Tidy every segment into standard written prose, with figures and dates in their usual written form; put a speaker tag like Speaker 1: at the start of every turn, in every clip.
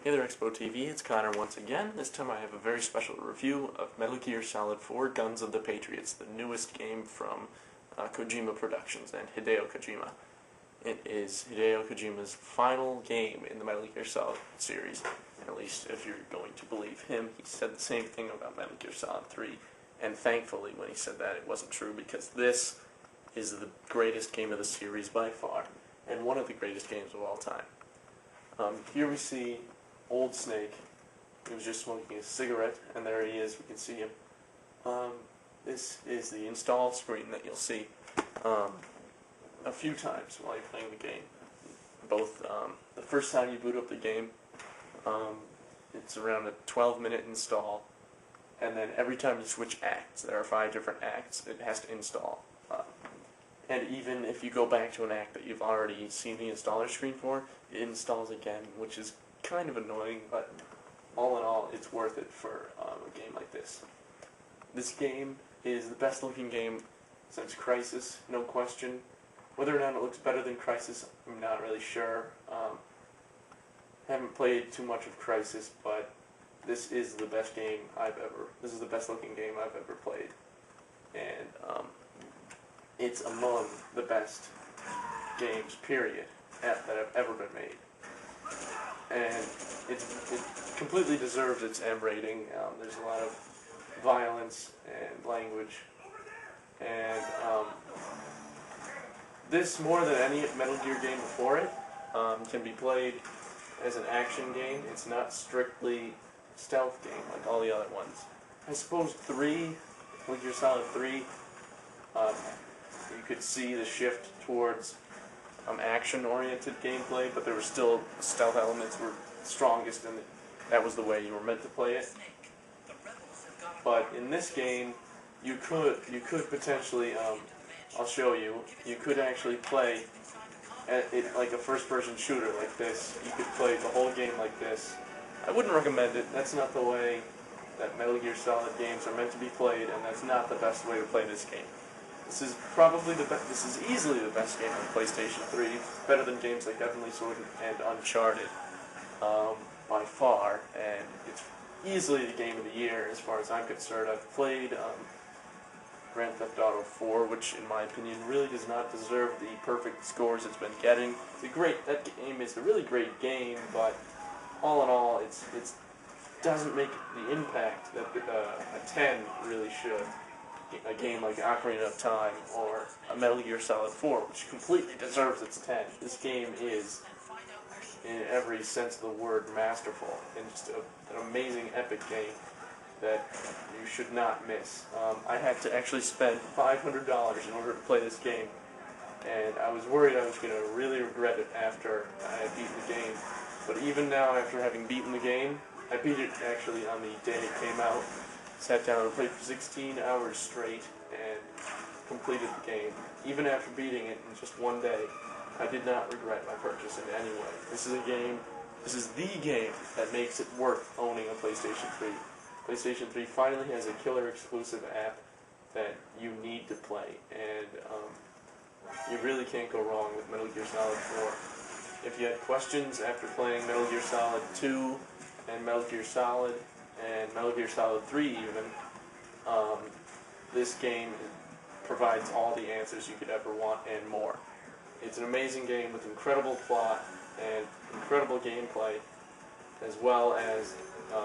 Speaker 1: Hey there, Expo TV, it's Connor once again. This time I have a very special review of Metal Gear Solid 4 Guns of the Patriots, the newest game from Kojima Productions and Hideo Kojima. It is Hideo Kojima's final game in the Metal Gear Solid series, at least if you're going to believe him. He said the same thing about Metal Gear Solid 3, and thankfully when he said that it wasn't true, because this is the greatest game of the series by far, and one of the greatest games of all time. Here we see Old Snake. He was just smoking a cigarette, and there he is. We can see him. This is the install screen that you'll see a few times while you're playing the game. Both the first time you boot up the game, it's around a 12-minute install, and then every time you switch acts, there are 5 different acts, it has to install. And even if you go back to an act that you've already seen the installer screen for, it installs again, which is kind of annoying, but all in all, it's worth it for a game like this. This game is the best looking game since Crisis, no question. Whether or not it looks better than Crisis, I'm not really sure. Haven't played too much of Crisis, but this is the best game this is the best looking game I've ever played. And it's among the best games, period, that have ever been made. And it completely deserves its M rating. There's a lot of violence and language. And this, more than any Metal Gear game before it, can be played as an action game. It's not strictly a stealth game like all the other ones. I suppose Metal Gear Solid 3, you could see the shift towards action-oriented gameplay, but there were still stealth elements were strongest, and that was the way you were meant to play it. But in this game, you could potentially, I'll show you, you could actually play it like a first-person shooter like this. You could play the whole game like this. I wouldn't recommend it. That's not the way that Metal Gear Solid games are meant to be played, and that's not the best way to play this game. This is probably this is easily the best game on PlayStation 3, better than games like Heavenly Sword and Uncharted, by far, and it's easily the game of the year as far as I'm concerned. I've played Grand Theft Auto 4, which in my opinion really does not deserve the perfect scores it's been getting. That game is a really great game, but all in all, it doesn't make the impact that a 10 really should. A game like Ocarina of Time or a Metal Gear Solid 4, which completely deserves its 10. This game is, in every sense of the word, masterful, and just an amazing, epic game that you should not miss. I had to actually spend $500 in order to play this game, and I was worried I was going to really regret it after I had beaten the game. But even now, after having beaten the game, I beat it actually on the day it came out. Sat down and played for 16 hours straight and completed the game. Even after beating it in just one day, I did not regret my purchase in any way. This is the game that makes it worth owning a PlayStation 3. PlayStation 3 finally has a killer exclusive app that you need to play, and you really can't go wrong with Metal Gear Solid 4. If you had questions after playing Metal Gear Solid 2 and Metal Gear Solid, and Metal Gear Solid 3 even, this game provides all the answers you could ever want and more. It's an amazing game with incredible plot and incredible gameplay, as well as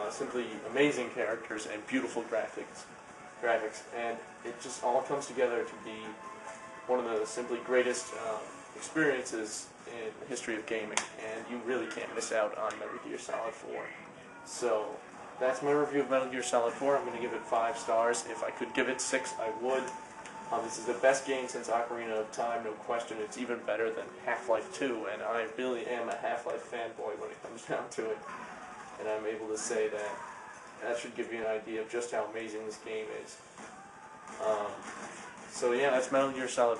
Speaker 1: simply amazing characters and beautiful graphics, and it just all comes together to be one of the simply greatest experiences in the history of gaming, and you really can't miss out on Metal Gear Solid 4. So that's my review of Metal Gear Solid 4. I'm going to give it 5 stars. If I could give it 6, I would. This is the best game since Ocarina of Time, no question. It's even better than Half-Life 2, and I really am a Half-Life fanboy when it comes down to it. And I'm able to say that should give you an idea of just how amazing this game is. So yeah, that's Metal Gear Solid